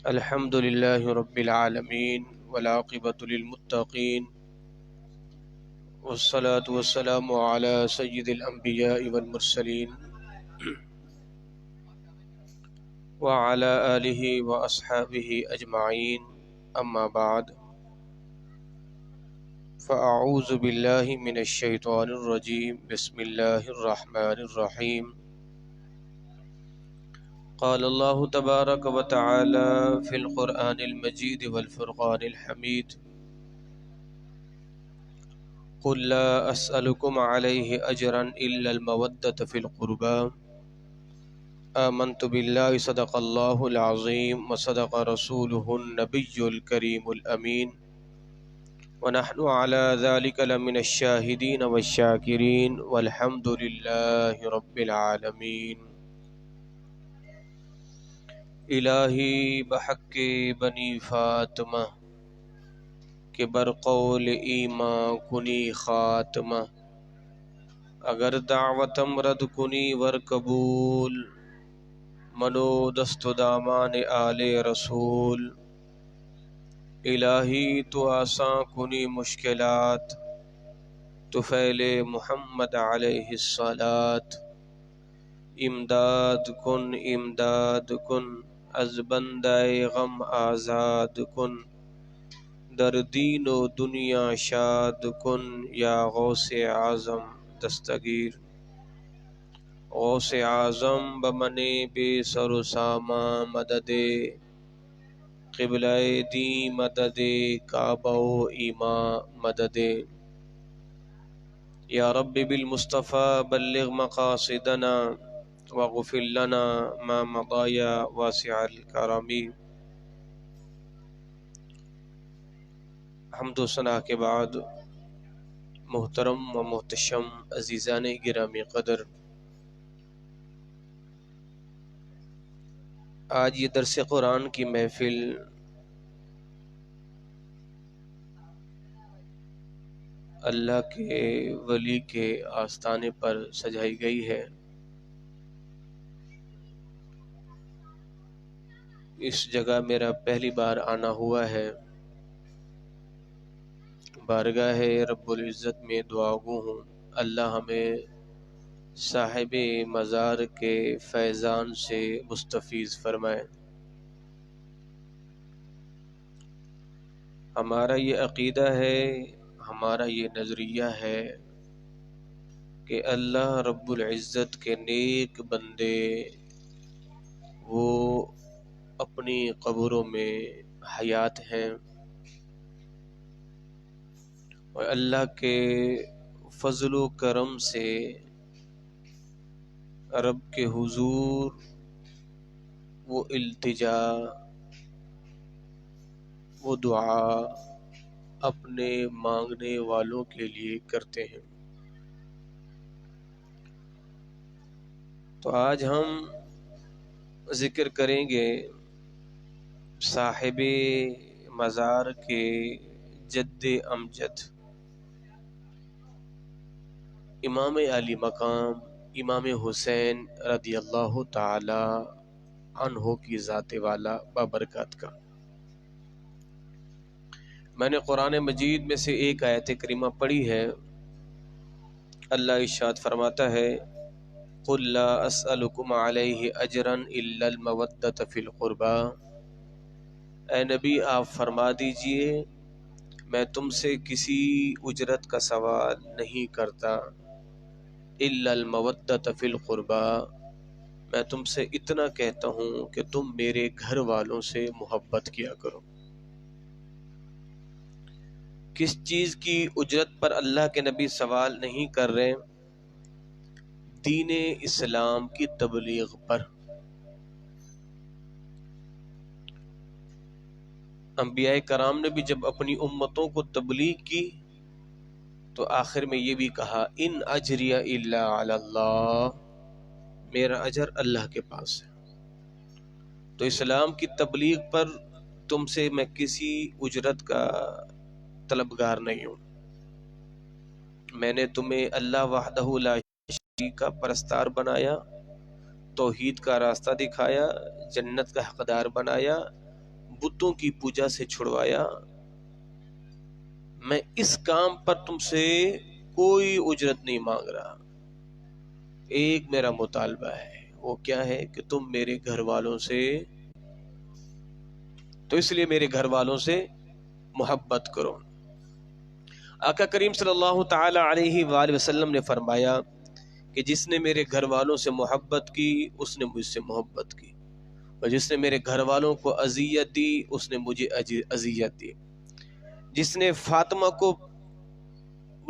الحمد لله رب العالمين والعاقبة للمتقين والصلاة والسلام على سيد الأنبياء والمرسلين وعلى آله وأصحابه أجمعين أما بعد فأعوذ بالله من الشيطان الرجيم بسم الله الرحمن الرحيم قال الله تبارك وتعالى في القرآن المجيد والفرقان الحميد قل لا أسألكم عليه أجرا إلا المودة في القربى آمنت بالله صدق الله العظيم وصدق رسوله النبي الكريم الأمين ونحن على ذلك لمن الشاهدين والشاكرين والحمد لله رب العالمين الہی بحق بنی فاطمہ کہ برقول ایمان کنی خاتمہ اگر دعوتم رد کنی ور قبول منو دست دامان آل رسول الہی تو آسان کنی مشکلات تو فعل محمد علیہ الصلاۃ امداد کن از بندہ غم آزاد کن در دین و دنیا شاد کن یا غوث اعظم دستگیر غوث اعظم بمن بے سر و ساما مدد قبلہ دی مدد کعبہ و ایمان مدد یا رب بالمصطفیٰ بلغ مقاصدنا واغفر لنا ما مضى يا واسع الكرم۔ حمد و ثنا کے بعد محترم و محتشم عزیزان گرامی قدر، آج یہ درس قرآن کی محفل اللہ کے ولی کے آستانے پر سجائی گئی ہے۔ اس جگہ میرا پہلی بار آنا ہوا ہے۔ بارگاہ رب العزت میں دعا گو ہوں اللہ ہمیں صاحب مزار کے فیضان سے مستفیض فرمائے۔ ہمارا یہ عقیدہ ہے، ہمارا یہ نظریہ ہے کہ اللہ رب العزت کے نیک بندے وہ اپنی قبروں میں حیات ہیں، اور اللہ کے فضل و کرم سے رب کے حضور وہ التجا وہ دعا اپنے مانگنے والوں کے لیے کرتے ہیں۔ تو آج ہم ذکر کریں گے صاحب مزار کے جد امجد امام علی مقام امام حسین رضی اللہ تعالی عنہ کی ذات والا بابرکات کا۔ میں نے قرآن مجید میں سے ایک آیت کریمہ پڑھی ہے۔ اللہ ارشاد فرماتا ہے قل لا اسألکم علیہ اجرا الا المودۃ فی القربى، اے نبی آپ فرما دیجئے میں تم سے کسی اجرت کا سوال نہیں کرتا، الا المودۃ فی القربى، میں تم سے اتنا کہتا ہوں کہ تم میرے گھر والوں سے محبت کیا کرو۔ کس چیز کی اجرت پر اللہ کے نبی سوال نہیں کر رہے؟ دین اسلام کی تبلیغ پر۔ انبیاء کرام نے بھی جب اپنی امتوں کو تبلیغ کی تو آخر میں یہ بھی کہا ان اجری الا علی اللہ، میرا اجر اللہ کے پاس ہے۔ تو اسلام کی تبلیغ پر تم سے میں کسی اجرت کا طلبگار نہیں ہوں۔ میں نے تمہیں اللہ وحدہ لا شریک کا پرستار بنایا، توحید کا راستہ دکھایا، جنت کا حقدار بنایا، بتوں کی پوجا سے چھڑوایا، میں اس کام پر تم سے کوئی اجرت نہیں مانگ رہا، ایک میرا مطالبہ ہے، وہ کیا ہے کہ تم میرے گھر والوں سے، تو اس لیے میرے گھر والوں سے محبت کرو۔ آقا کریم صلی اللہ تعالی علیہ وآلہ وسلم نے فرمایا کہ جس نے میرے گھر والوں سے محبت کی اس نے مجھ سے محبت کی، اور جس نے میرے گھر والوں کو اذیت دی اس نے مجھے اذیت دی، جس نے فاطمہ کو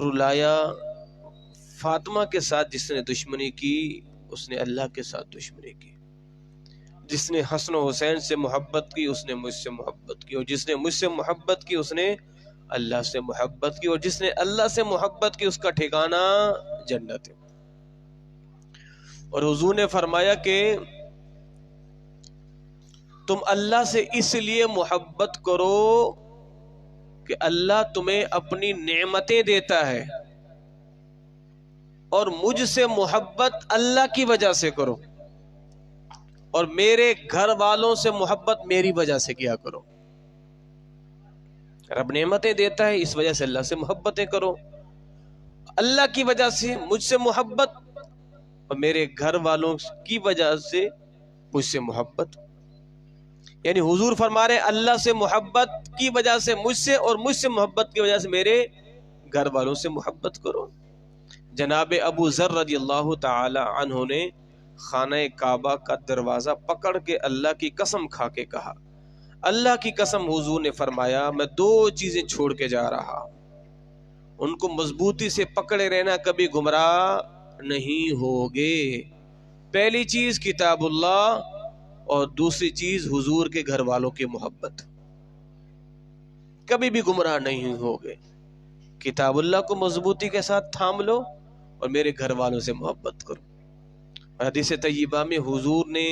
رلایا، فاطمہ کے ساتھ جس نے دشمنی کی اس نے اللہ کے ساتھ دشمنی کی، جس نے حسن و حسین سے محبت کی اس نے مجھ سے محبت کی، اور جس نے مجھ سے محبت کی اس نے اللہ سے محبت کی، اور جس نے اللہ سے محبت کی اس کا ٹھکانہ جنت ہے۔ اور حضور نے فرمایا کہ تم اللہ سے اس لیے محبت کرو کہ اللہ تمہیں اپنی نعمتیں دیتا ہے، اور مجھ سے محبت اللہ کی وجہ سے کرو، اور میرے گھر والوں سے محبت میری وجہ سے کیا کرو۔ رب نعمتیں دیتا ہے، اس وجہ سے اللہ سے محبتیں کرو، اللہ کی وجہ سے مجھ سے محبت، اور میرے گھر والوں کی وجہ سے مجھ سے محبت۔ یعنی حضور فرما رہے اللہ سے محبت کی وجہ سے مجھ سے، اور مجھ سے محبت کی وجہ سے میرے گھر والوں سے محبت کرو۔ جناب ابو ذر رضی اللہ تعالی عنہ نے خانہ کعبہ کا دروازہ پکڑ کے اللہ کی قسم کھا کے کہا، اللہ کی قسم حضور نے فرمایا میں دو چیزیں چھوڑ کے جا رہا ہوں، ان کو مضبوطی سے پکڑے رہنا، کبھی گمراہ نہیں ہوگے۔ پہلی چیز کتاب اللہ، اور دوسری چیز حضور کے گھر والوں کی محبت، کبھی بھی گمراہ نہیں ہوگے۔ کتاب اللہ کو مضبوطی کے ساتھ تھام لو اور میرے گھر والوں سے محبت کرو۔ حدیث طیبہ میں حضور نے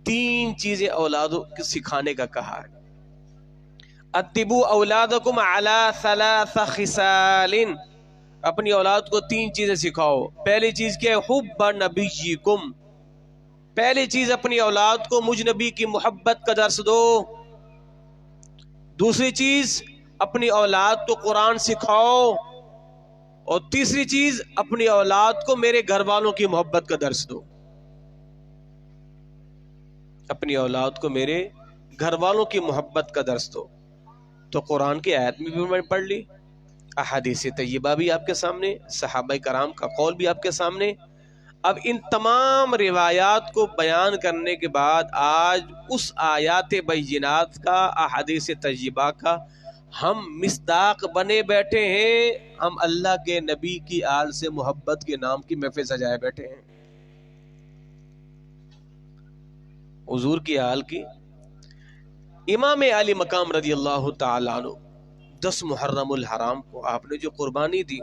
3 چیزیں اولادوں کو سکھانے کا کہا ہے۔ اتبوا اولادکم علی 3 خصال، اپنی اولاد کو 3 چیزیں سکھاؤ۔ پہلی چیز کیا ہے؟ حب نبیکم، پہلی چیز اپنی اولاد کو مجھ نبی کی محبت کا درس دو۔ دوسری چیز اپنی اولاد کو قرآن سکھاؤ، اور تیسری چیز اپنی اولاد کو میرے گھر والوں کی محبت کا درس دو۔ اپنی اولاد کو میرے گھر والوں کی محبت کا درس دو۔ تو قرآن کی آیت میں بھی میں نے پڑھ لی، احادیث طیبہ بھی آپ کے سامنے، صحابہ کرام کا قول بھی آپ کے سامنے۔ اب ان تمام روایات کو بیان کرنے کے بعد آج اس آیات بینات کا، احادیث طیبہ کا ہم مصداق بنے بیٹھے ہیں، ہم اللہ کے نبی کی آل سے محبت کے نام کی محفل سجائے بیٹھے ہیں، حضور کی آل کی۔ امام علی مقام رضی اللہ تعالیٰ عنہ 10 محرم الحرام کو آپ نے جو قربانی دی،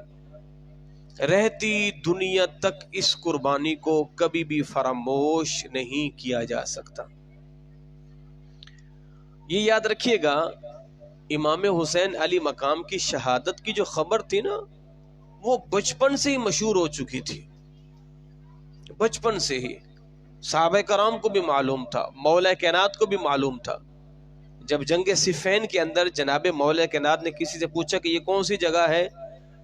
رہتی دنیا تک اس قربانی کو کبھی بھی فراموش نہیں کیا جا سکتا۔ یہ یاد رکھیے گا، امام حسین علی مقام کی شہادت کی جو خبر تھی نا، وہ بچپن سے ہی مشہور ہو چکی تھی، بچپن سے ہی صحابہ کرام کو بھی معلوم تھا، مولا کائنات کو بھی معلوم تھا۔ جب جنگ صفین کے اندر جناب مولا کائنات نے کسی سے پوچھا کہ یہ کون سی جگہ ہے،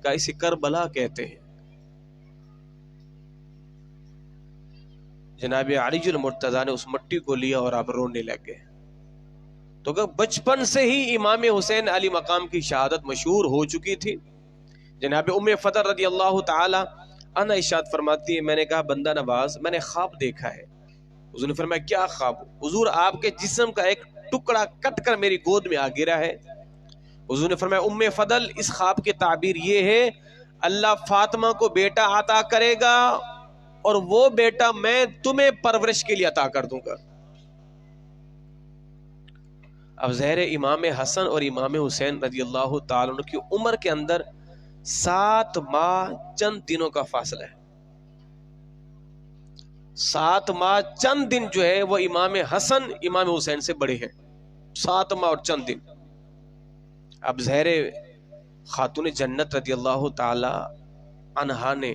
کہا اسے کربلا کہتے ہیں۔ جناب علی المرتضیٰ نے اس مٹی کو لیا اور آپ رونے لگ گئے۔ تو کہ بچپن سے ہی امام حسین علی مقام کی شہادت مشہور ہو چکی تھی۔ جناب ام فضل رضی اللہ تعالی عنہ ارشاد فرماتی ہے، میں نے کہا بندہ نواز میں نے خواب دیکھا ہے۔ حضور نے فرمایا کیا خواب؟ حضور آپ کے جسم کا ایک ٹکڑا کٹ کر میری گود میں آ گرا ہے۔ حضور نے فرمایا ام فضل اس خواب کی تعبیر یہ ہے، اللہ فاطمہ کو بیٹا عطا کرے گا اور وہ بیٹا میں تمہیں پرورش کے لیے عطا کر دوں گا۔ اب ظاہر امام حسن اور امام حسین رضی اللہ تعالیٰ عنہ کی عمر کے اندر 7 ماہ چند دنوں کا فاصلہ ہے۔ 7 ماہ چند دن جو ہے وہ امام حسن امام حسین سے بڑے ہیں، 7 ماہ اور چند دن۔ اب ظاہر خاتون جنت رضی اللہ تعالی عنہا نے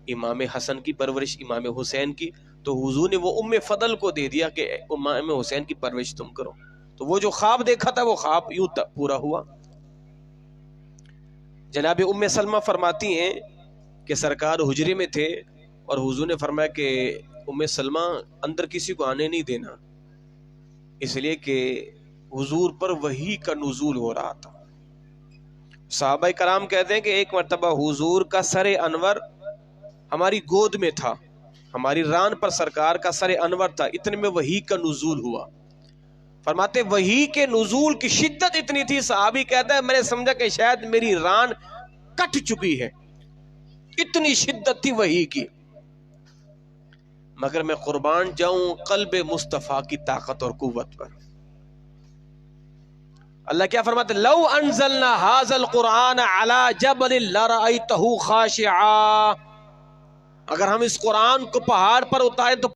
امام حسن کی پرورش امام حسین کی، تو حضور نے وہ ام فضل کو دے دیا کہ امام حسین کی پرورش تم کرو۔ تو وہ جو خواب دیکھا تھا وہ خواب یوں پورا ہوا۔ جناب ام سلمہ فرماتی ہیں کہ سرکار حجرے میں تھے اور حضور نے فرمایا کہ ام سلمہ اندر کسی کو آنے نہیں دینا، اس لیے کہ حضور پر وحی کا نزول ہو رہا تھا۔ صحابہ کرام کہتے ہیں کہ ایک مرتبہ حضور کا سر انور ہماری گود میں تھا، ہماری ران پر سرکار کا سر انور تھا، اتنے میں وحی کا نزول ہوا۔ فرماتے وحی کے نزول کی شدت اتنی تھی، صحابی کہتا ہے میں نے سمجھا کہ شاید میری ران کٹ چکی ہے، اتنی شدت تھی وحی کی۔ مگر میں قربان جاؤں قلب مصطفیٰ کی طاقت اور قوت پر۔ اللہ کیا فرماتے لو انزلنا ھذا القرآن علی جبل لرأیتہ خاشعا، اگر ہم اس قرآن کو پہاڑ پر اتاریں تو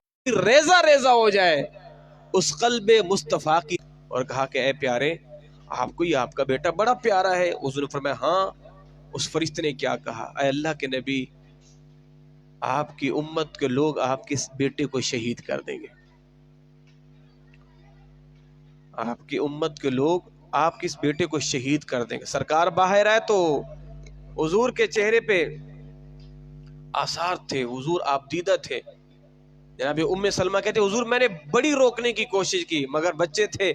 ریزہ ریزہ ہو جائے اس قلب مصطفیٰ کی۔ اور کہا کہ اے پیارے آپ کو یہ آپ کا بیٹا بڑا پیارا ہے۔ حضور نے فرمایا ہاں۔ اس فرشتے نے کیا کہا؟ اے اللہ کے نبی آپ کی امت کے لوگ آپ کے اس بیٹے کو شہید کر دیں گے، آپ کی امت کے لوگ آپ کے اس بیٹے کو شہید کر دیں گے۔ سرکار باہر آئے تو حضور کے چہرے پہ آثار تھے، حضور آپ دیدہ تھے۔ جناب ام سلمہ کہتے حضور میں نے بڑی روکنے کی کوشش کی مگر بچے تھے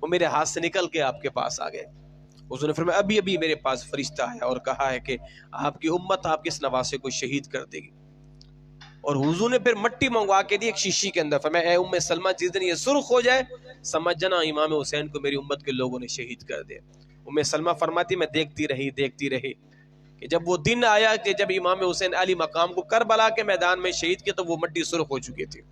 وہ میرے ہاتھ سے نکل کے آپ کے پاس آ گئے۔ حضور نے فرمایا ابھی ابھی میرے پاس فرشتہ ہے اور کہا ہے کہ آپ کی امت آپ کے اس نواسے کو شہید کر دے گی۔ اور حضور نے پھر مٹی منگوا کے دی ایک شیشی کے اندر، فرمایا اے ام سلمہ جس دن یہ سرخ ہو جائے سمجھ جانا امام حسین کو میری امت کے لوگوں نے شہید کر دیا۔ ام سلمہ فرماتی میں دیکھتی رہی کہ جب وہ دن آیا کہ جب امام حسین علی مقام کو کربلا کے میدان میں شہید کیا تو وہ مٹی سرخ ہو چکی تھی۔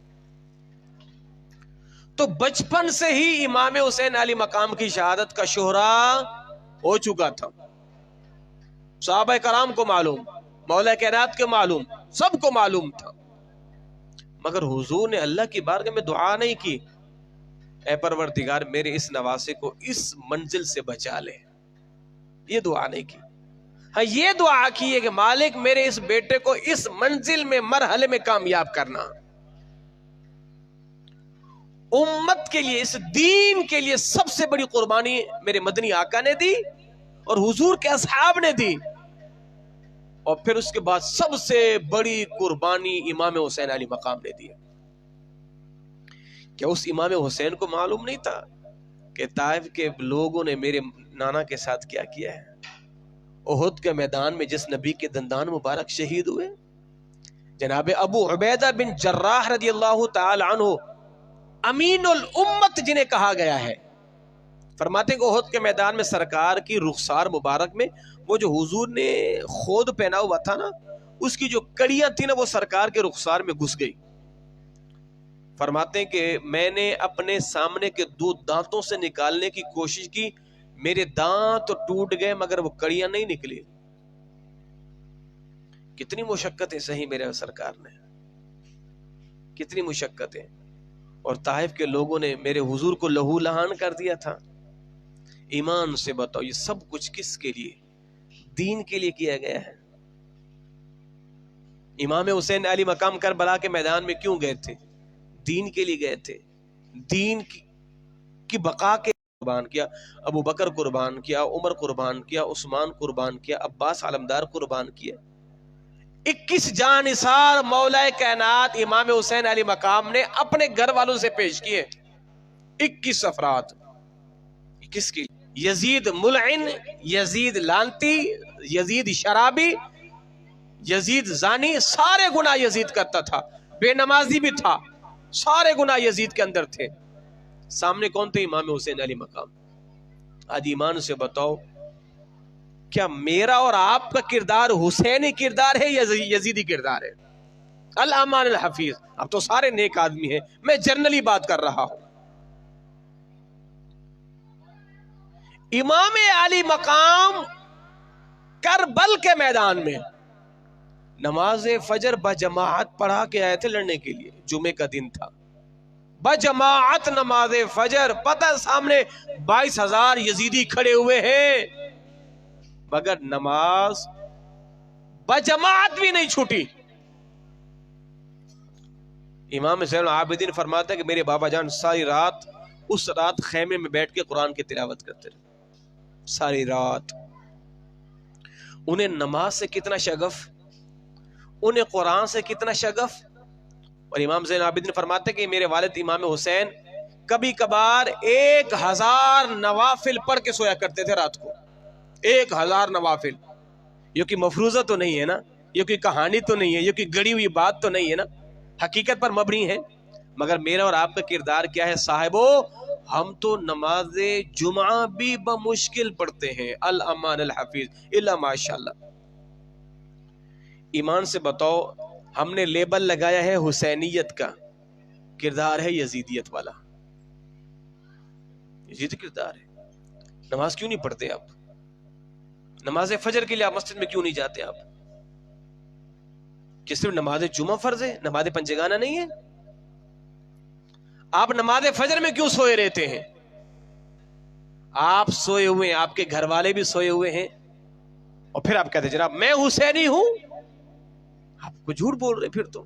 تو بچپن سے ہی امام حسین علی مقام کی شہادت کا شہرا ہو چکا تھا، صحابہ کرام کو معلوم، مولا کائنات کو معلوم، سب کو معلوم تھا۔ مگر حضور نے اللہ کی بارگاہ میں دعا نہیں کی اے پروردگار میرے اس نواسے کو اس منزل سے بچا لے، یہ دعا نہیں کی۔ ہاں یہ دعا کی ہے کہ مالک میرے اس بیٹے کو اس منزل میں مرحلے میں کامیاب کرنا، امت کے لیے اس دین کے لیے سب سے بڑی قربانی میرے مدنی آقا نے دی اور حضور کے اصحاب نے دی، اور پھر اس کے بعد سب سے بڑی قربانی امام حسین علی مقام نے دی۔ کیا اس امام حسین کو معلوم نہیں تھا کہ طائف کے لوگوں نے میرے نانا کے ساتھ کیا کیا ہے؟ احد کے میدان میں جس نبی کے دندان مبارک شہید ہوئے، جناب ابو عبیدہ بن جراح رضی اللہ تعالی عنہ امین الامت جنہیں کہا گیا ہے، فرماتے ہیں کہ احد کے میدان میں سرکار کی رخسار مبارک میں وہ جو حضور نے خود پہنا ہوا تھا نا، اس کی جو کڑیاں تھی نا وہ سرکار کے رخسار میں گھس گئی۔ فرماتے ہیں کہ میں نے اپنے سامنے کے 2 دانتوں سے نکالنے کی کوشش کی، میرے دانت تو ٹوٹ گئے مگر وہ کڑیاں نہیں نکلی۔ کتنی مشقتیں سہی میرے سرکار نے، کتنی مشقتیں، اور طائف کے لوگوں نے میرے حضور کو لہو لہان کر دیا تھا۔ ایمان سے بتاؤ یہ سب کچھ کس کے لیے؟ دین کے لیے کیا گیا ہے۔ امام حسین علی مقام کربلا کے میدان میں کیوں گئے تھے؟ دین کے لیے گئے تھے، دین کی بقا کے قربان کیا، ابو بکر قربان کیا، عمر قربان کیا، عثمان قربان کیا، عباس علمدار قربان کیا، 21 جان نثار مولا کائنات امام حسین علی مقام نے اپنے گھر والوں سے پیش کیے، 21 افراد۔ کس کی؟ یزید ملعن، یزید لانتی، یزید شرابی، یزید زانی، سارے گناہ یزید کرتا تھا، بے نمازی بھی تھا، سارے گناہ یزید کے اندر تھے۔ سامنے کون تھے؟ امام حسین علی مقام۔ آج ایمان سے بتاؤ کیا میرا اور آپ کا کردار حسینی کردار ہے یا یزیدی کردار ہے؟ الامان الحفیظ، اب تو سارے نیک آدمی ہیں، میں جنرلی بات کر رہا ہوں۔ امام علی مقام کربل کے میدان میں نماز فجر بجماعت پڑھا کے آئے تھے لڑنے کے لیے، جمعے کا دن تھا، بجماعت نماز فجر، پتہ سامنے 22,000 یزیدی کھڑے ہوئے ہیں، مگر نماز بجماعت بھی نہیں چھوٹی۔ امام حسین العابدین فرماتا ہے کہ میرے بابا جان ساری رات اس رات خیمے میں بیٹھ کے قرآن کی تلاوت کرتے رہے ساری رات. انہیں نماز سے کتنا شغف، انہیں قرآن سے کتنا شغف. اور امام زین العابدین فرماتے کہ میرے والد امام حسین کبھی کبھار 1000 نوافل پڑھ کے سویا کرتے تھے رات کو. 1000 نوافل. یہ کوئی مفروضہ تو نہیں ہے نا، یہ کوئی کہانی تو نہیں ہے، یہ کوئی گڑی ہوئی بات تو نہیں ہے نا، حقیقت پر مبنی ہے. مگر میرا اور آپ کا کردار کیا ہے صاحبو؟ ہم تو نماز جمعہ بھی بمشکل پڑھتے ہیں. الامان الحفیظ الا ماشاءاللہ. ایمان سے بتاؤ، ہم نے لیبل لگایا ہے حسینیت کا، کردار ہے یزیدیت والا. یزید کردار ہے. نماز کیوں نہیں پڑھتے آپ؟ نماز فجر کے لیے آپ مسجد میں کیوں نہیں جاتے آپ؟ کہ صرف نماز جمعہ فرض ہے، نماز پنجگانہ نہیں ہے؟ آپ نماز فجر میں کیوں سوئے رہتے ہیں؟ آپ سوئے ہوئے ہیں، آپ کے گھر والے بھی سوئے ہوئے ہیں، اور پھر آپ کہتے ہیں جناب میں حسینی ہوں. آپ کو جھوٹ بول رہے. پھر تو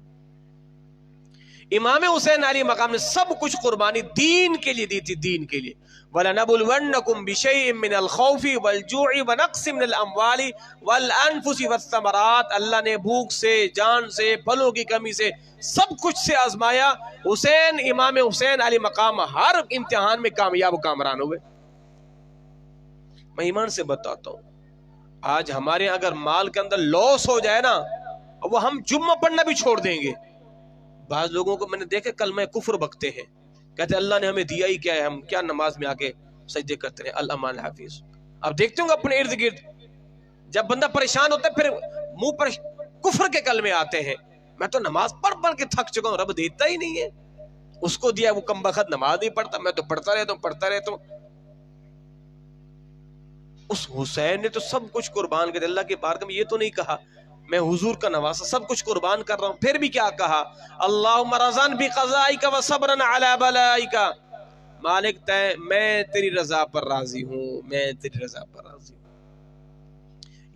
امام حسین علی مقام نے سب کچھ قربانی دین کے لیے دی تھی، دین کے لیے. وَلَنَبْلُوَنَّكُمْ بِشَيْءٍ مِّنَ الْخَوْفِ وَالْجُوعِ وَنَقْصٍ مِّنَ الْأَمْوَالِ وَالْأَنفُسِ وَالثَّمَرَاتِ. اللہ نے بھوک سے، جان سے، پھلوں کی کمی سے، سب کچھ سے آزمایا. حسین امام حسین علی مقام ہر امتحان میں کامیاب و کامران ہوئے. میں ایمان سے بتاتا ہوں، آج ہمارے اگر مال کے اندر لاس ہو جائے نا، وہ ہم جمعہ پڑھنا بھی چھوڑ دیں گے. بعض لوگوں کو میں نے دیکھا کلمہ کفر بکتے ہیں، کہتے ہیں اللہ نے ہمیں دیا ہی کیا ہے، ہم کیا نماز میں آ کے سجدے کرتے ہیں. الامان حافظ. اب دیکھتے ہوں گے اپنے ارد گرد، جب بندہ پریشان ہوتا ہے پھر منہ پر کفر کے کلمے آتے ہیں. میں تو نماز پڑھ پڑھ کے تھک چکا ہوں، رب دیتا ہی نہیں ہے. اس کو دیا وہ کم بخت نماز نہیں پڑھتا، میں تو پڑھتا رہتا ہوں. اس حسین نے تو سب کچھ قربان کر دیا. اللہ کے بارگاہ میں یہ تو نہیں کہا میں حضور کا نواسا سب کچھ قربان کر رہا ہوں. پھر بھی کیا کہا؟ اللہم رضا بقضائک و صبرا علی بلائک. مالک میں تیری رضا پر راضی ہوں، میں تیری رضا پر راضی ہوں.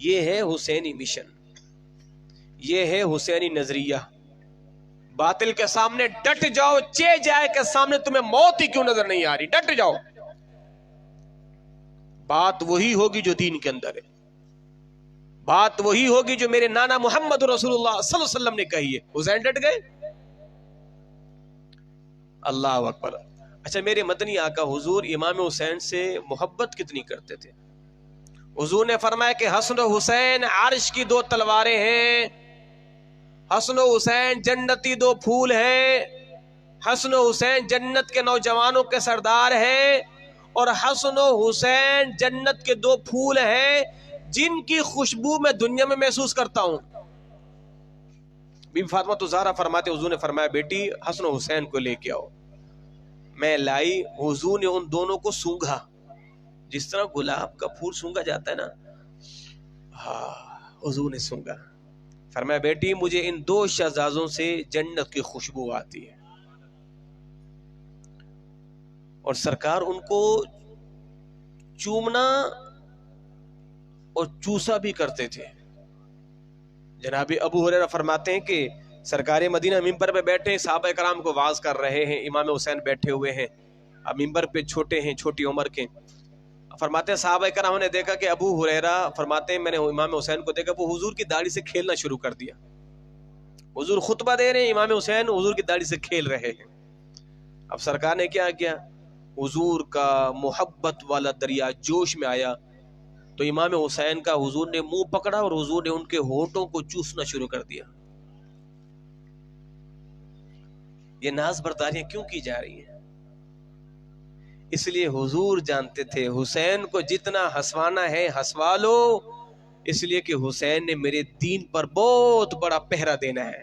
یہ ہے حسینی مشن، یہ ہے حسینی نظریہ. باطل کے سامنے ڈٹ جاؤ، چے جائے کے سامنے تمہیں موت ہی کیوں نظر نہیں آ رہی، ڈٹ جاؤ. بات وہی ہوگی جو دین کے اندر ہے، بات وہی ہوگی جو میرے نانا محمد رسول اللہ صلی اللہ علیہ وسلم نے کہی ہے. حسین ڈٹ گئے. اللہ اکبر. اچھا میرے مدنی آقا حضور امام حسین سے محبت کتنی کرتے تھے؟ حضور نے فرمایا کہ حسن و حسین عرش کی 2 تلواریں ہیں. حسن و حسین جنتی 2 پھول ہیں. حسن و حسین جنت کے نوجوانوں کے سردار ہیں. اور حسن و حسین جنت کے 2 پھول ہیں جن کی خوشبو میں دنیا میں محسوس کرتا ہوں. بی بی فاطمہ زہرا فرماتے حضور نے فرمایا بیٹی حسن و حسین کو لے کے آؤ. میں لائی. حضور نے ان دونوں کو سونگھا جس طرح گلاب کا پھول سونگھا جاتا ہے نا، حضور نے سونگھا. فرمایا بیٹی مجھے ان 2 شہزادوں سے جنت کی خوشبو آتی ہے. اور سرکار ان کو چومنا اور چوسا بھی کرتے تھے. جناب ابو ہریرہ فرماتے ہیں کہ سرکار مدینہ ممبر پہ بیٹھے صحابہ کرام کو واعظ کر رہے ہیں، امام حسین بیٹھے ہوئے ہیں. اب ممبر پہ چھوٹے ہیں، چھوٹی عمر کے. فرماتے ہیں صحابہ کرام نے دیکھا کہ ابو ہریرہ فرماتے ہیں میں نے امام حسین کو دیکھا وہ حضور کی داڑھی سے کھیلنا شروع کر دیا. حضور خطبہ دے رہے ہیں، امام حسین حضور کی داڑھی سے کھیل رہے ہیں. اب سرکار نے کیا کیا؟ حضور کا محبت والا دریا جوش میں آیا تو امام حسین کا حضور نے منہ پکڑا اور حضور نے ان کے ہونٹوں کو چوسنا شروع کر دیا. یہ ناز برداریاں کیوں کی جا رہی ہیں؟ اس لیے حضور جانتے تھے حسین کو جتنا ہنسوانا ہے ہنسوا لو، اس لیے کہ حسین نے میرے دین پر بہت بڑا پہرا دینا ہے.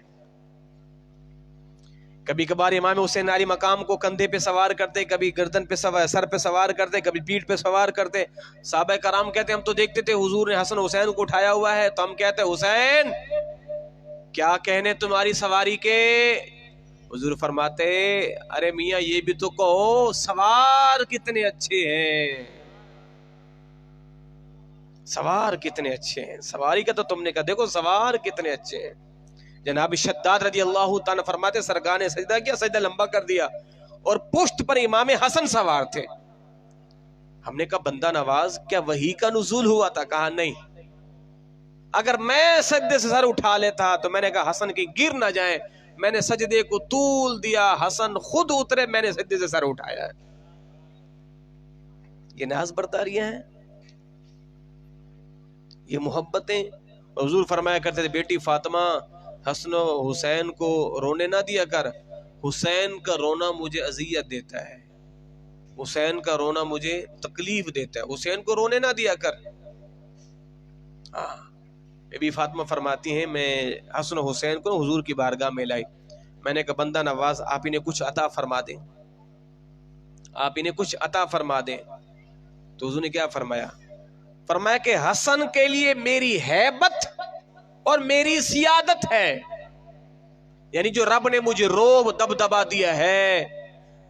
کبھی کبھار امام حسین علی مقام کو کندھے پہ سوار کرتے، کبھی گردن پہ سر پہ سوار کرتے، کبھی پیٹھ پہ سوار کرتے. صحابہ کرام کہتے ہم تو دیکھتے تھے حضور نے حسن حسین کو اٹھایا ہوا ہے تو ہم کہتے حسین کیا کہنے تمہاری سواری کے؟ حضور فرماتے ارے میاں یہ بھی تو کہو سوار کتنے اچھے ہیں، سوار کتنے اچھے ہیں. سواری کا تو تم نے کہا دیکھو سوار کتنے اچھے ہیں. جناب شداد رضی اللہ تعالیٰ فرماتے سرکار نے سجدہ کیا، سجدہ لمبا کر دیا. اور پشت پر امام حسن سوار تھے۔ ہم نے کہا بندہ نواز کیا وحی کا نزول ہوا تھا؟ کہا نہیں، اگر میں سجدے سے سر اٹھا لیتا تو میں نے کہا حسن کی گر نہ جائیں، میں نے سجدے کو طول دیا، حسن خود اترے، میں نے سجدے سے سر اٹھایا ہے۔ یہ ناز برداریاں ہیں، یہ محبتیں۔ حضور فرمایا کرتے تھے بیٹی فاطمہ حسن و حسین کو رونے نہ دیا کر، حسین کا رونا مجھے اذیت دیتا ہے، حسین کا رونا مجھے تکلیف دیتا ہے، حسین کو رونے نہ دیا کر۔ بی بی فاطمہ فرماتی ہیں میں حسن و حسین کو حضور کی بارگاہ میں لائی، میں نے کہا بندہ نواز آپ انہیں کچھ عطا فرما دیں، آپ انہیں کچھ عطا فرما دیں۔ تو حضور نے کیا فرمایا؟ فرمایا کہ حسن کے لیے میری ہیبت اور میری سیادت ہے، یعنی جو رب نے مجھے روب دبدبا دیا ہے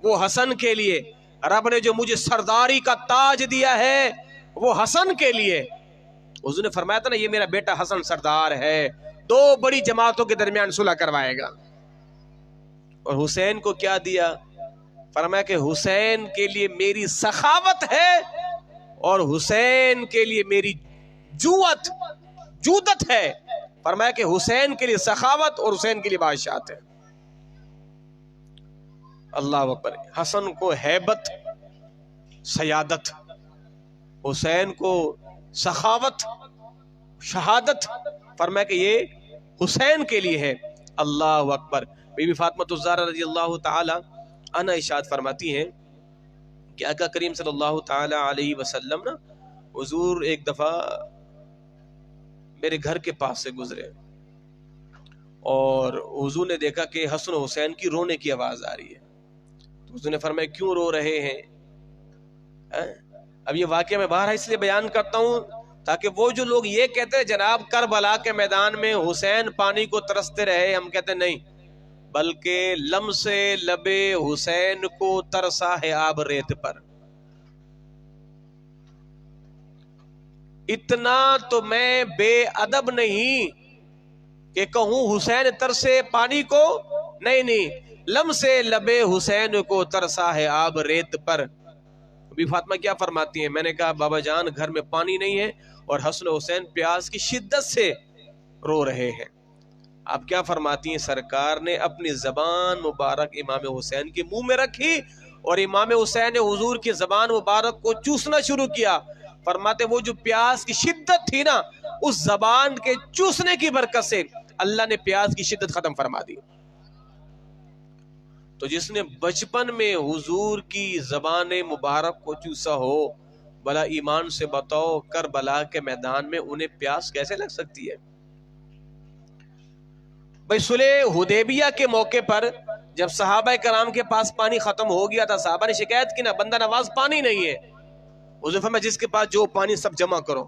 وہ حسن کے لیے، رب نے جو مجھے سرداری کا تاج دیا ہے وہ حسن کے لیے۔ حضور نے فرمایا تھا نا یہ میرا بیٹا حسن سردار ہے، دو بڑی جماعتوں کے درمیان صلح کروائے گا۔ اور حسین کو کیا دیا؟ فرمایا کہ حسین کے لیے میری سخاوت ہے اور حسین کے لیے میری جودت ہے۔ فرمایا کہ حسین کے لیے سخاوت اور حسین کے لیے بادشاہت ہے۔ اللہ اکبر۔ حسن کو ہیبت سیادت، حسین کو سخاوت شہادت، فرمایا کہ یہ حسین کے لیے ہے۔ اللہ اکبر۔ بی بی فاطمہ الزہرا رضی اللہ تعالی عنہا ارشاد فرماتی ہیں کہ آقا کریم صلی اللہ تعالی علیہ وسلم نا حضور ایک دفعہ میرے گھر کے پاس سے گزرے اور حضور نے دیکھا کہ حسن و حسین کی رونے کی آواز آ رہی ہے۔ تو حضور نے فرمایا کیوں رو رہے ہیں؟ اب یہ واقعہ میں باہر اس لیے بیان کرتا ہوں تاکہ وہ جو لوگ یہ کہتے ہیں جناب کربلا کے میدان میں حسین پانی کو ترستے رہے، ہم کہتے ہیں نہیں، بلکہ لم سے لبے حسین کو ترسا ہے آب ریت پر۔ اتنا تو میں بے ادب نہیں کہ کہوں حسین ترسے پانی کو، نہیں، لم سے لبے حسین کو ترسا ہے آب ریت پر۔ بی فاطمہ کیا فرماتی ہیں؟ میں نے کہا بابا جان گھر میں پانی نہیں ہے اور حسن و حسین پیاس کی شدت سے رو رہے ہیں۔ آپ کیا فرماتی ہیں؟ سرکار نے اپنی زبان مبارک امام حسین کے منہ میں رکھی اور امام حسین نے حضور کی زبان مبارک کو چوسنا شروع کیا۔ فرماتے وہ جو پیاس کی شدت تھی نا، اس زبان کے چوسنے کی برکت سے اللہ نے پیاس کی شدت ختم فرما دی۔ تو جس نے بچپن میں حضور کی زبان مبارک کو چوسا ہو، بلا ایمان سے بتاؤ کربلا کے میدان میں انہیں پیاس کیسے لگ سکتی ہے؟ بھئی صلح حدیبیہ کے موقع پر جب صحابہ کرام کے پاس پانی ختم ہو گیا تھا، صحابہ نے شکایت کی نا بندہ نواز پانی نہیں ہے۔ حضور فرمایا جس کے پاس جو پانی سب جمع کرو۔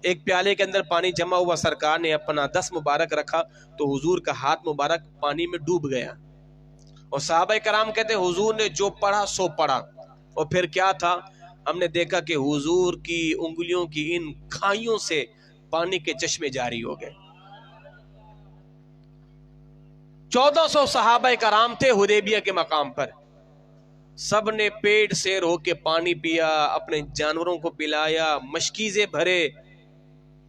ایک پیالے کے اندر پانی جمع ہوا، سرکار نے اپنا دست مبارک رکھا تو حضور کا ہاتھ مبارک پانی میں ڈوب گیا، اور صحابہ کرام کہتے ہیں حضور نے جو پڑھا سو پڑھا، اور پھر کیا تھا؟ ہم نے دیکھا کہ حضور کی انگلیوں کی ان کھائیوں سے پانی کے چشمے جاری ہو گئے۔ 1400 صحابہ کرام تھے حدیبیہ کے مقام پر، سب نے پیٹ سیر ہو کے پانی پیا، اپنے جانوروں کو پلایا، مشکیزیں بھرے،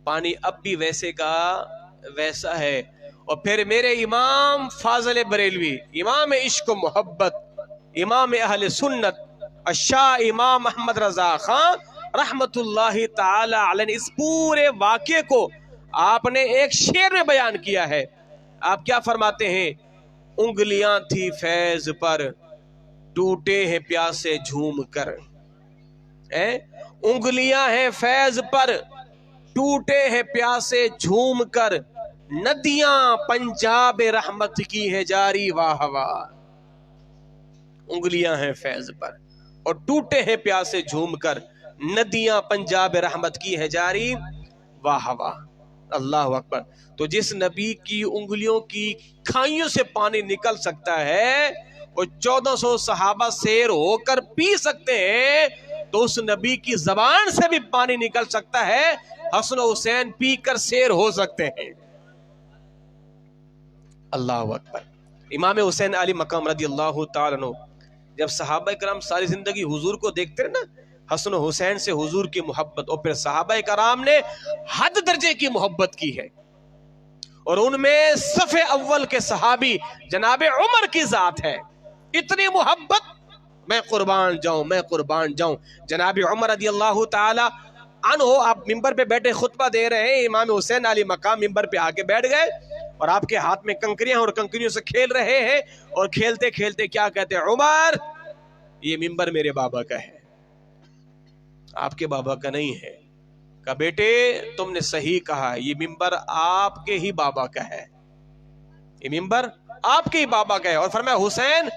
پانی اب بھی ویسے کا ویسا ہے۔ اور پھر میرے امام فاضل بریلوی، امام عشق و محبت، امام اہل سنت، الشاہ امام احمد رضا خان رحمت اللہ تعالی علیہ، اس پورے واقعے کو آپ نے ایک شعر میں بیان کیا ہے۔ آپ کیا فرماتے ہیں؟ انگلیاں تھی فیض پر ٹوٹے ہیں پیاسے جھوم کر، انگلیاں ہیں فیض پر ٹوٹے ہیں پیاسے جھوم کر، ندیاں پنجاب رحمت کی ہے جاری واہ واہ۔ انگلیاں ہیں فیض پر اور ٹوٹے ہیں پیاسے جھوم کر، ندیاں پنجاب رحمت کی ہے جاری واہ واہ۔ اللہ اکبر۔ تو جس نبی کی انگلیوں کی کھائیوں سے پانی نکل سکتا ہے اور 1400 صحابہ سیر ہو کر پی سکتے ہیں، تو اس نبی کی زبان سے بھی پانی نکل سکتا ہے، حسن و حسین پی کر سیر ہو سکتے ہیں۔ اللہ اکبر۔ امام حسین علی مقام رضی اللہ تعالیٰ عنہ جب صحابہ کرام ساری زندگی حضور کو دیکھتے رہے نا، حسن و حسین سے حضور کی محبت، اور پھر صحابہ کرام نے حد درجے کی محبت کی ہے، اور ان میں صف اول کے صحابی جناب عمر کی ذات ہے، اتنی محبت، میں قربان جاؤں، میں قربان جاؤں۔ جناب عمر رضی اللہ تعالی عنہ، آپ ممبر پہ بیٹھے خطبہ دے رہے ہیں، امام حسین علی مقام ممبر پہ آ کے بیٹھ گئے، اور آپ کے ہاتھ میں کنکریاں اور کنکریوں سے کھیل رہے ہیں، اور کھیلتے کھیلتے کیا کہتے ہیں، عمر یہ ممبر میرے بابا کا ہے، آپ کے بابا کا نہیں ہے۔ کہا بیٹے تم نے صحیح کہا، یہ ممبر آپ کے ہی بابا کا ہے، یہ ممبر آپ کے ہی بابا کا ہے۔ اور فرمایا حسین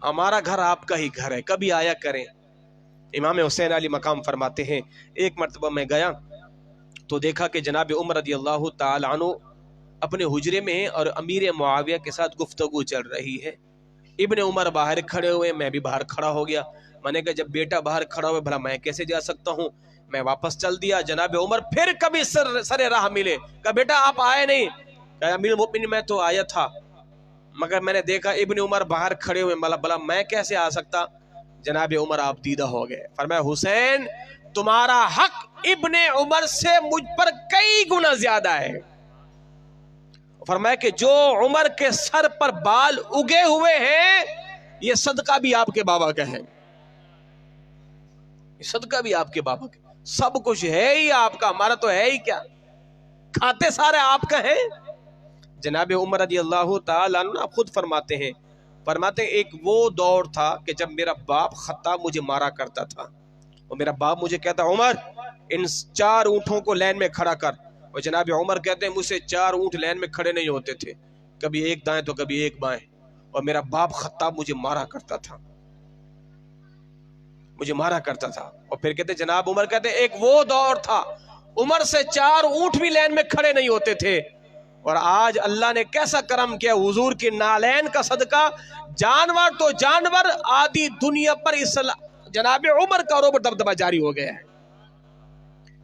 ہمارا گھر آپ کا ہی گھر ہے، کبھی آیا کریں۔ امام حسین علی مقام فرماتے ہیں ایک مرتبہ میں گیا تو دیکھا کہ جناب عمر رضی اللہ تعالی عنہ اپنے حجرے میں ہیں اور امیر معاویہ کے ساتھ گفتگو چل رہی ہے۔ ابن عمر باہر کھڑے ہوئے، میں بھی باہر کھڑا ہو گیا۔ میں نے کہا جب بیٹا باہر کھڑا ہوئے بھلا میں کیسے جا سکتا ہوں، میں واپس چل دیا۔ جناب عمر پھر کبھی سر راہ ملے، کہا بیٹا آپ آئے نہیں، کہا امیر المؤمنین میں تو آیا تھا مگر میں نے دیکھا ابن عمر باہر کھڑے ہوئے، بھلا میں کیسے آ سکتا۔ جناب عمر آپ دیدہ ہو گئے، فرمایا حسین تمہارا حق ابن عمر سے مجھ پر کئی گنا زیادہ ہے۔ فرمایا کہ جو عمر کے سر پر بال اگے ہوئے ہیں یہ صدقہ بھی آپ کے بابا کا ہے، یہ صدقہ بھی آپ کے بابا کا، سب کچھ ہے ہی آپ کا، ہمارا تو ہے ہی کیا، کھاتے سارے آپ کا ہے۔ جناب عمر رضی اللہ تعالیٰ عنہ آپ خود فرماتے ہیں ایک وہ دور تھا کہ جب میرا باپ خطاب مجھے مارا کرتا تھا، اور میرا باپ مجھے کہتا عمر ان 4 اونٹوں کو لین میں کھڑا کر، اور جناب عمر کہتے ہیں مجھ سے 4 اونٹ لین میں کھڑے نہیں ہوتے تھے، کبھی ایک دائیں تو کبھی ایک بائیں، اور میرا باپ خطاب مجھے مارا کرتا تھا، مجھے مارا کرتا تھا۔ اور پھر کہتے جناب عمر کہتے ایک وہ دور تھا عمر سے 4 اونٹ بھی لین میں کھڑے نہیں ہوتے تھے، اور آج اللہ نے کیسا کرم کیا، حضور کی نالین کا صدقہ جانور تو جانور آدھی دنیا پر جناب عمر کا روب دبدبہ جاری ہو گیا ہے۔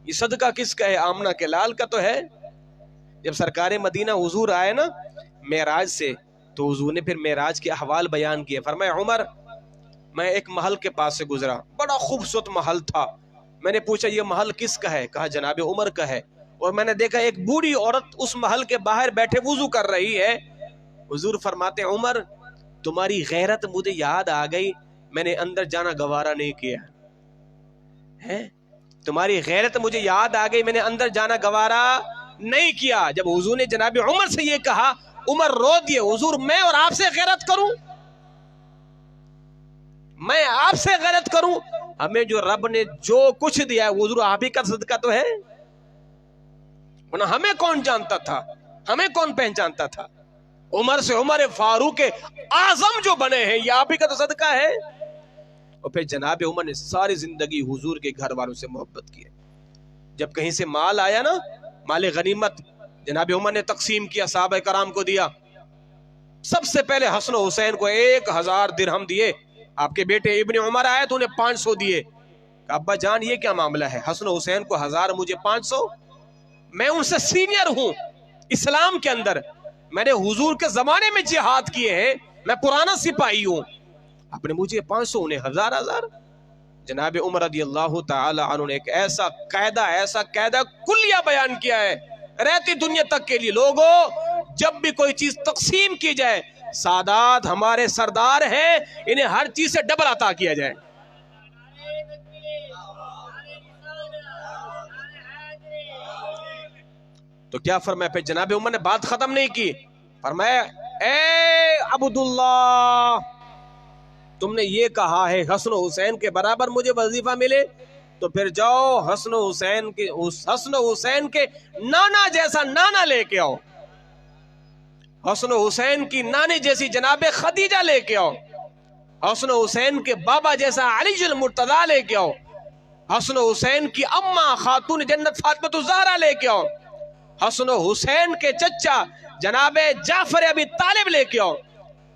یہ صدقہ کس کا ہے؟ آمنہ کے لال کا تو ہے۔ جب سرکار مدینہ حضور آئے نا معراج سے، تو حضور نے پھر معراج کے احوال بیان کیے، فرمایا عمر میں ایک محل کے پاس سے گزرا، بڑا خوبصورت محل تھا، میں نے پوچھا یہ محل کس کا ہے؟ کہا جناب عمر کا ہے، اور میں نے دیکھا ایک بوڑھی عورت اس محل کے باہر بیٹھے وضو کر رہی ہے۔ حضور فرماتے عمر تمہاری غیرت مجھے یاد آ گئی، میں نے اندر جانا گوارا نہیں کیا ہے، تمہاری غیرت مجھے یاد آ گئی، میں نے اندر جانا گوارا نہیں کیا۔ جب حضور نے جناب عمر سے یہ کہا عمر رو دیے، حضور میں اور آپ سے غیرت کروں، میں آپ سے غیرت کروں؟ ہمیں جو رب نے جو کچھ دیا ہے حضور آپ ہی کا صدقہ تو ہے، ورنہ ہمیں کون جانتا تھا، ہمیں کون پہچانتا تھا؟ عمر سے عمر فاروق اعظم جو بنے ہیں یہ آپ ہی کا تو صدقہ ہے۔ اور پھر جناب عمر نے ساری زندگی حضور کے گھر والوں سے محبت کی، جب کہیں سے مال آیا نا، مال غنیمت جناب عمر نے تقسیم کیا، صحابہ کرام کو دیا، سب سے پہلے حسن و حسین کو 1000 درہم دیے، آپ کے بیٹے ابن عمر آئے تو انہیں 500 دیے، کہ ابا جان یہ کیا معاملہ ہے، حسن و حسین کو 1000 مجھے 500، میں ان سے سینئر ہوں اسلام کے اندر، میں نے حضور کے زمانے میں جہاد کیے ہیں، میں پرانا سپاہی ہوں، آپ نے مجھے 500 انہیں 1000۔ جناب عمر رضی اللہ تعالی عنہ نے ایک ایسا قاعدہ کلیہ بیان کیا ہے رہتی دنیا تک کے لیے، لوگوں جب بھی کوئی چیز تقسیم کی جائے، سادات ہمارے سردار ہیں، انہیں ہر چیز سے ڈبل عطا کیا جائے۔ تو کیا فرمایا؟ پھر جناب عمر نے بات ختم نہیں کی، فرمایا اے عبداللہ تم نے یہ کہا ہے حسن و حسین کے برابر مجھے وظیفہ ملے، تو پھر جاؤ حسن و حسین کے نانا جیسا نانا لے کے آؤ، حسن و حسین کی نانی جیسی جناب خدیجہ لے کے آؤ، حسن و حسین کے بابا جیسا علی المرتضیٰ لے کے آؤ، حسن و حسین کی اماں خاتون جنت فاطمہ الزہرا لے کے آؤ، حسن و حسین کے چچا جناب جعفر ابی طالب لے کے آؤ،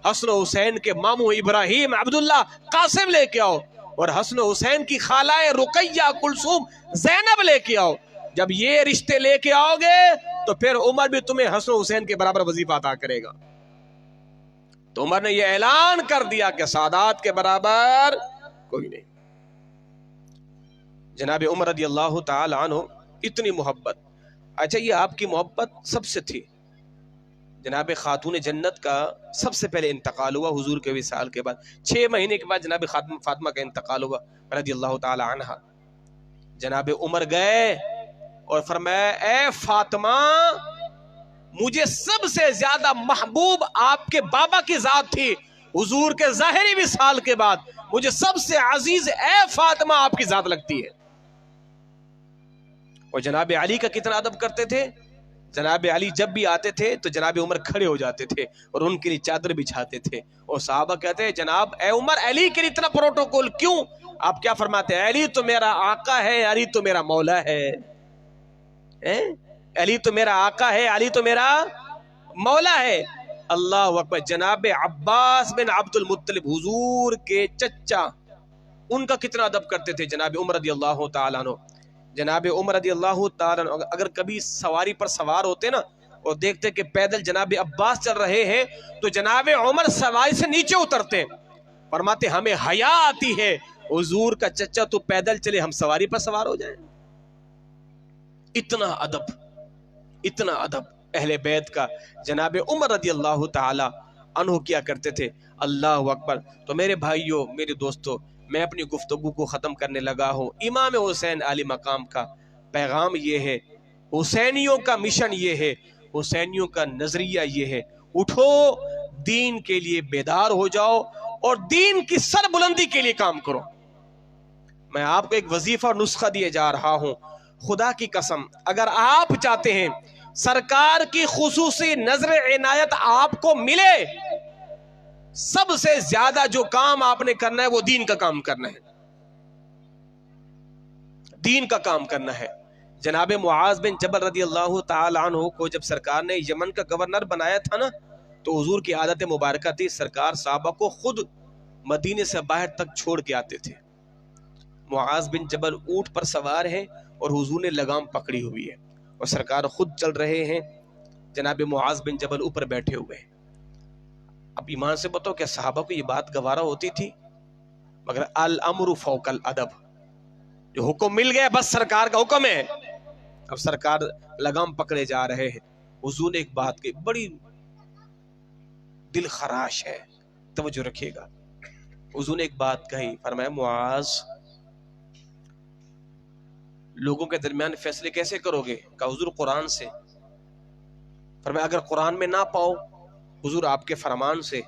حسن و حسین کے ماموں ابراہیم عبداللہ قاسم لے کے آؤ، اور حسن و حسین کی خالائیں رقیہ کلثوم زینب لے کے آؤ۔ جب یہ رشتے لے کے آؤ گے تو پھر عمر بھی تمہیں حسن و حسین کے برابر وظیفہ عطا کرے گا۔ تو عمر نے یہ اعلان کر دیا کہ سادات کے برابر کوئی نہیں. جناب عمر رضی اللہ تعالی عنہ اتنی محبت. اچھا یہ آپ کی محبت سب سے تھی. جناب خاتون جنت کا سب سے پہلے انتقال ہوا حضور کے وصال کے بعد. 6 مہینے کے بعد جناب فاطمہ کا انتقال ہوا رضی اللہ تعالی عنہ. جناب عمر گئے اور فرمایا اے فاطمہ مجھے سب سے زیادہ محبوب آپ کے بابا کی ذات تھی. حضور کے ظاہری وصال کے بعد مجھے سب سے عزیز اے فاطمہ آپ کی ذات لگتی ہے. اور جناب علی کا کتنا ادب کرتے تھے. جناب علی جب بھی آتے تھے تو جناب عمر کھڑے ہو جاتے تھے اور ان کے لیے چادر بچھاتے تھے. اور صحابہ کہتے ہیں جناب اے عمر علی کے لیے اتنا پروٹوکول کیوں؟ آپ کیا فرماتے ہیں؟ علی تو میرا آقا ہے، علی تو میرا مولا ہے. علی تو میرا آقا ہے، علی تو میرا مولا ہے. اللہ اکبر. جناب عباس بن عبد المطلب حضور کے چچا، ان کا کتنا ادب کرتے تھے جناب عمر رضی اللہ تعالیٰ عنہ. جناب عمر رضی اللہ تعالیٰ عنہ اگر کبھی سواری پر سوار ہوتے نا اور دیکھتے کہ پیدل جناب عباس چل رہے ہیں تو جناب عمر سواری سے نیچے اترتے، فرماتے ہمیں حیا آتی ہے، حضور کا چچا تو پیدل چلے، ہم سواری پر سوار ہو جائیں. اتنا ادب، اتنا ادب اہل بیت کا جناب عمر رضی اللہ تعالی عنہ کیا کرتے تھے. اللہ اکبر. تو میرے بھائیوں، میرے دوستوں، میں اپنی گفتگو کو ختم کرنے لگا ہوں. امام حسین علی مقام کا پیغام یہ ہے، حسینیوں کا مشن یہ ہے، حسینیوں کا نظریہ یہ ہے. اٹھو، دین کے لیے بیدار ہو جاؤ اور دین کی سر بلندی کے لیے کام کرو. میں آپ کو ایک وظیفہ اور نسخہ دیے جا رہا ہوں. خدا کی قسم اگر آپ چاہتے ہیں سرکار کی خصوصی نظر عنایت آپ کو ملے، سب سے زیادہ جو کام آپ نے کرنا ہے وہ دین کا کام کرنا ہے. دین کا کام کرنا ہے. جناب معاذ بن جبل رضی اللہ تعالی عنہ کو جب سرکار نے یمن کا گورنر بنایا تھا نا تو حضور کی عادت مبارکہ تھی، سرکار صحابہ کو خود مدینے سے باہر تک چھوڑ کے آتے تھے. معاذ بن جبل اونٹ پر سوار ہے اور حضور نے لگام پکڑی ہوئی ہے اور سرکار خود چل رہے ہیں، جناب معاذ بن جبل اوپر بیٹھے ہوئے ہیں. اب ایمان سے بتاؤ کہ صحابہ کو یہ بات گوارا ہوتی تھی؟ مگر الامر فوق الادب، جو حکم مل گیا بس سرکار کا حکم ہے. اب سرکار لگام پکڑے جا رہے ہیں. حضور نے ایک بات کی بڑی دل خراش ہے، توجہ رکھیے گا. حضور نے ایک بات کہی، فرمایا معاذ لوگوں کے درمیان فیصلے کیسے کرو گے؟ کہا حضور قرآن سے. فرمایا اگر قرآن میں نہ پاؤ؟ حضور آپ کے فرمان سے.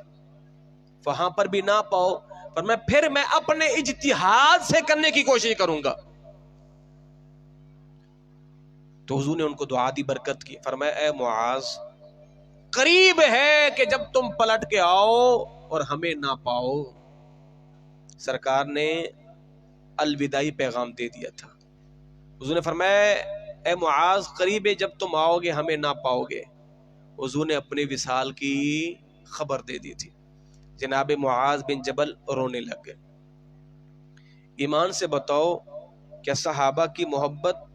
وہاں پر بھی نہ پاؤ؟ فرمایا پھر میں اپنے اجتہاد سے کرنے کی کوشش کروں گا. تو حضور نے ان کو دعا دی، برکت کی. فرمایا اے معاذ قریب ہے کہ جب تم پلٹ کے آؤ اور ہمیں نہ پاؤ. سرکار نے الوداعی پیغام دے دیا تھا. حضور نے فرمایا اے معاذ قریب ہے جب تم آؤ گے ہمیں نہ پاؤ گے. حضور نے اپنے وصال کی خبر دے دی تھی. جناب معاذ بن جبل رونے لگ گئے. ایمان سے بتاؤ کیا صحابہ کی محبت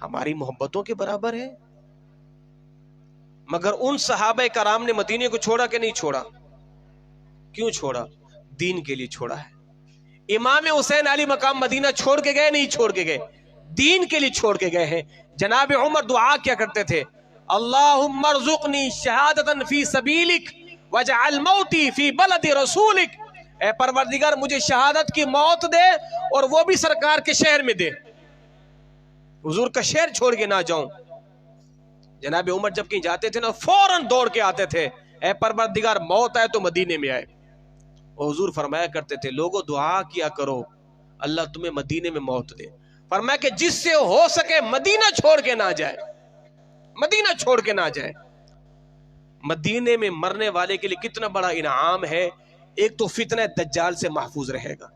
ہماری محبتوں کے برابر ہے؟ مگر ان صحابہ کرام نے مدینے کو چھوڑا کہ نہیں چھوڑا؟ کیوں چھوڑا؟ دین کے لیے چھوڑا ہے. امام حسین علی مقام مدینہ چھوڑ کے گئے نہیں چھوڑ کے گئے، دین کے لیے چھوڑ کے گئے ہیں. جناب عمر دعا کیا کرتے تھے، اللہم ارزقنی شہادتا فی سبیلک واجعل موتی فی بلد رسولک. اے پروردگار مجھے شہادت کی موت دے اور وہ بھی سرکار کے شہر میں دے، حضور کا شہر چھوڑ کے نہ جاؤں. جناب عمر جب کہیں جاتے تھے نا فوراً دوڑ کے آتے تھے، اے پروردگار موت آئے تو مدینے میں آئے. اور حضور فرمایا کرتے تھے لوگوں دعا کیا کرو اللہ تمہیں مدینے میں موت دے. فرمایا کہ جس سے ہو سکے مدینہ چھوڑ کے نہ جائے، مدینہ چھوڑ کے نہ جائے. مدینے میں مرنے والے کے لیے کتنا بڑا انعام ہے. ایک تو فتنہ دجال سے محفوظ رہے گا.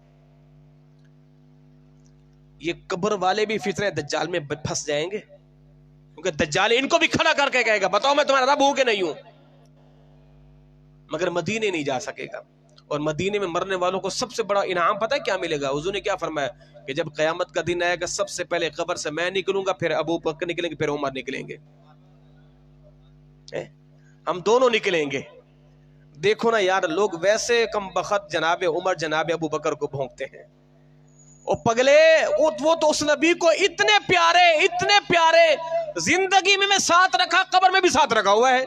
یہ قبر والے بھی فتنہ دجال میں پھنس جائیں گے کیونکہ دجال ان کو بھی کھڑا کر کے کہے گا بتاؤ میں تمہارا رب ہوں کہ نہیں ہوں، مگر مدینے نہیں جا سکے گا. اور مدینے میں مرنے والوں کو سب سے بڑا انعام پتہ ہے کیا ملے گا؟ حضور نے کیا فرمایا کہ جب قیامت کا دن آئے گا سب سے پہلے قبر سے میں نکلوں گا، پھر ابو بکر نکلیں گے، پھر عمر نکلیں گے. ہم دونوں نکلیں گے. دیکھو نا یار، لوگ ویسے کم بخت جناب عمر جناب ابو بکر کو بھونکتے ہیں، اور پگلے وہ تو اس نبی کو اتنے پیارے زندگی میں ساتھ رکھا، قبر میں بھی ساتھ رکھا ہوا ہے،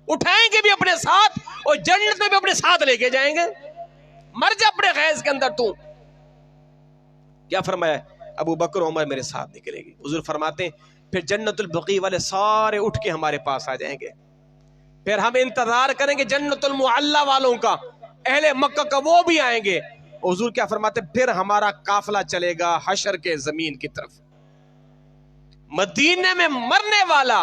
اٹھائیں گے بھی اپنے ساتھ اور جنت میں بھی اپنے ساتھ لے کے جائیں گے۔ مر جا اپنے خیز کے اندر تو۔ کیا فرمایا؟ ابو بکر عمر میرے ساتھ نکلے گی۔ حضور فرماتے ہیں پھر جنت البقیع والے سارے اٹھ کے ہمارے پاس آ جائیں گے، پھر ہم انتظار کریں گے جنت المعلی والوں کا، اہل مکہ کا، وہ بھی آئیں گے۔ حضور کیا فرماتے ہیں؟ پھر ہمارا قافلہ چلے گا حشر کے زمین کی طرف، مدینے میں مرنے والا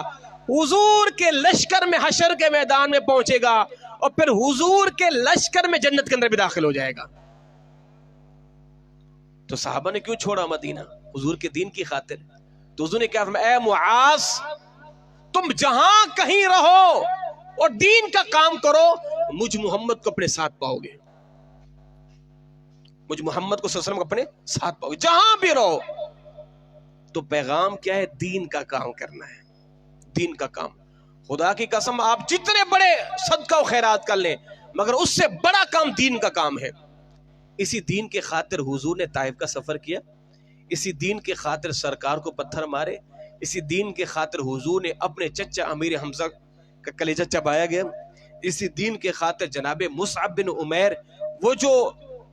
حضور کے لشکر میں حشر کے میدان میں پہنچے گا، اور پھر حضور کے لشکر میں جنت کے اندر بھی داخل ہو جائے گا۔ تو صحابہ نے کیوں چھوڑا مدینہ؟ حضور کے دین کی خاطر۔ تو حضور نے کیا فرمایا؟ اے معاذ، تم جہاں کہیں رہو اور دین کا کام کرو، مجھ محمد کو اپنے ساتھ پاؤ گے، مجھ محمد کو صلی اللہ علیہ وسلم کو اپنے ساتھ پاؤ گے، جہاں بھی رہو۔ تو پیغام کیا ہے؟ دین کا کام کرنا ہے، دین کا کام۔ خدا کی قسم، آپ جتنے بڑے صدقہ و خیرات کر لیں، مگر اس سے بڑا کام دین کا کام ہے۔ اسی دین کے خاطر حضور نے طائف کا سفر کیا، اسی دین کے خاطر سرکار کو پتھر مارے، اسی دین کے خاطر حضور نے اپنے چچا امیر حمزہ کا کلیجہ چبایا گیا، اسی دین کے خاطر جناب مصعب بن عمیر، وہ جو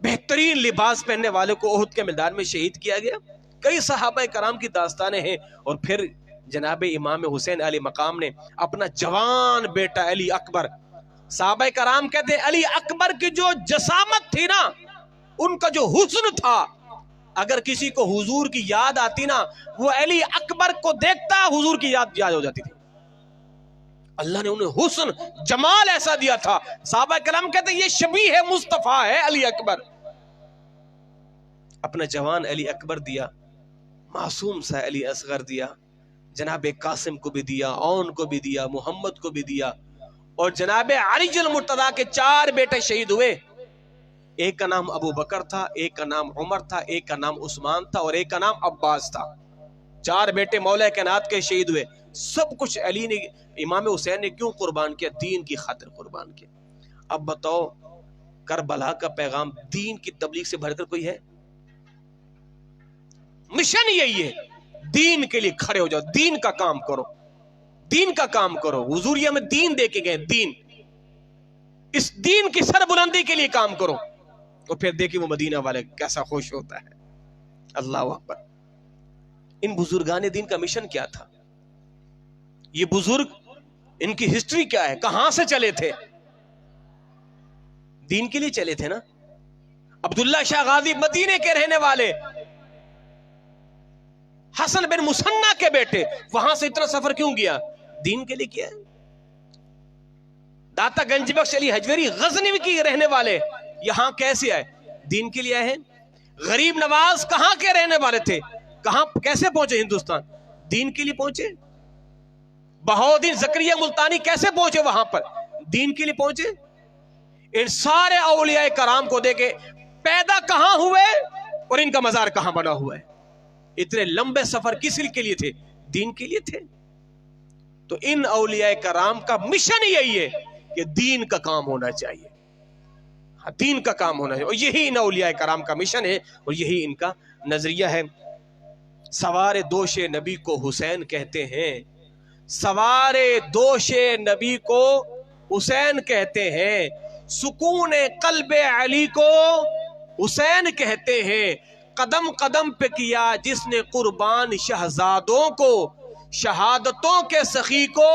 بہترین لباس پہننے والے کو احد کے میدان میں شہید کیا گیا۔ کئی صحابہ کرام کی داستانیں ہیں۔ اور پھر جناب امام حسین علی مقام نے اپنا جوان بیٹا علی اکبر، صحابہ کرام کہتے ہیں علی اکبر کی جو جسامت تھی نا، ان کا جو حسن تھا، اگر کسی کو حضور کی یاد آتی نا، وہ علی اکبر کو دیکھتا حضور کی یاد ہو جاتی تھی۔ اللہ نے انہیں حسن جمال ایسا دیا تھا، صحابہ کرام کہتے ہیں یہ شبیہ مصطفیٰ ہے علی اکبر۔ اپنا جوان علی اکبر دیا، معصوم سا علی اصغر دیا، جناب قاسم کو بھی دیا، اون کو بھی دیا، محمد کو بھی دیا، اور جناب علی المرتضیٰ کے 4 بیٹے شہید ہوئے۔ ایک کا نام ابو بکر تھا، ایک کا نام عمر تھا، ایک کا نام عثمان تھا، اور ایک کا نام عباس تھا۔ 4 بیٹے مولا کائنات کے شہید ہوئے۔ سب کچھ علی نے، امام حسین نے کیوں قربان کیا؟ دین کی خاطر قربان کیا۔ اب بتاؤ، کربلا کا پیغام دین کی تبلیغ سے بڑھ کر کوئی ہے؟ مشن یہی ہے، دین کے لیے کھڑے ہو جاؤ، دین کا کام کرو، دین کا کام کرو۔ حضور یہ ہمیں دین دے کے گئے، دین، اس دین کی سر بلندی کے لیے کام کرو۔ اور پھر دیکھیں وہ مدینہ والے کیسا خوش ہوتا ہے۔ اللہ اکبر۔ ان بزرگان دین کا مشن کیا تھا؟ یہ بزرگ، ان کی ہسٹری کیا ہے؟ کہاں سے چلے تھے؟ دین کے لیے چلے تھے نا۔ عبداللہ شاہ غازی مدینے کے رہنے والے، حسن بن مسنہ کے بیٹے، وہاں سے اتنا سفر کیوں کیا؟ دین کے لیے کیا ہے۔ داتا گنج بخش علی حجویری غزنی کی رہنے والے، یہاں کیسے آئے؟ دین کے لیے آئے ہیں۔ غریب نواز کہاں کے رہنے والے تھے؟ کہاں کیسے پہنچے ہندوستان؟ دین کے لیے پہنچے۔ بہاؤالدین زکریا ملتانی کیسے پہنچے وہاں پر؟ دین کے لیے پہنچے۔ ان سارے اولیاء کرام کو دیکھے پیدا کہاں ہوئے اور ان کا مزار کہاں بنا ہوا ہے۔ اتنے لمبے سفر کس کے لیے تھے؟ دین کے لیے تھے۔ تو ان اولیاء کرام کا مشن یہی ہے کہ دین کا کام ہونا چاہیے، دین کا کام ہونا چاہیے، اور یہی ان اولیاء کرام کا مشن ہے، اور یہی ان کا نظریہ ہے۔ سوار دوش نبی کو حسین کہتے ہیں، سوار دوش نبی کو حسین کہتے ہیں، سکون قلب علی کو حسین کہتے ہیں، قدم قدم پہ کیا جس نے قربان شہزادوں کو، شہادتوں کے سخی کو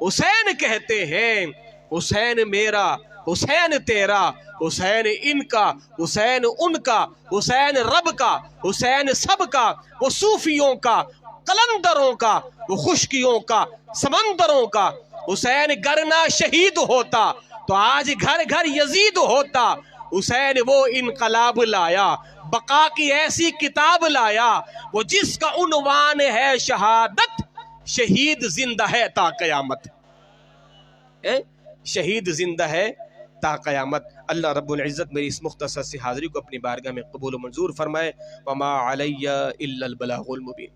حسین کہتے ہیں۔ حسین میرا، حسین تیرا، حسین ان کا، حسین ان کا، حسین رب کا، حسین سب کا، وہ صوفیوں کا، قلندروں کا، وہ خشکیوں کا، سمندروں کا۔ حسین گر نہ شہید ہوتا تو آج گھر گھر یزید ہوتا۔ حسین وہ انقلاب لایا، بقا کی ایسی کتاب لایا، وہ جس کا عنوان ہے شہادت، شہید زندہ ہے تا قیامت، شہید زندہ ہے تا قیامت۔ اللہ رب العزت میری اس مختصر سی حاضری کو اپنی بارگاہ میں قبول و منظور فرمائے۔ وما علی الا البلاغ المبین۔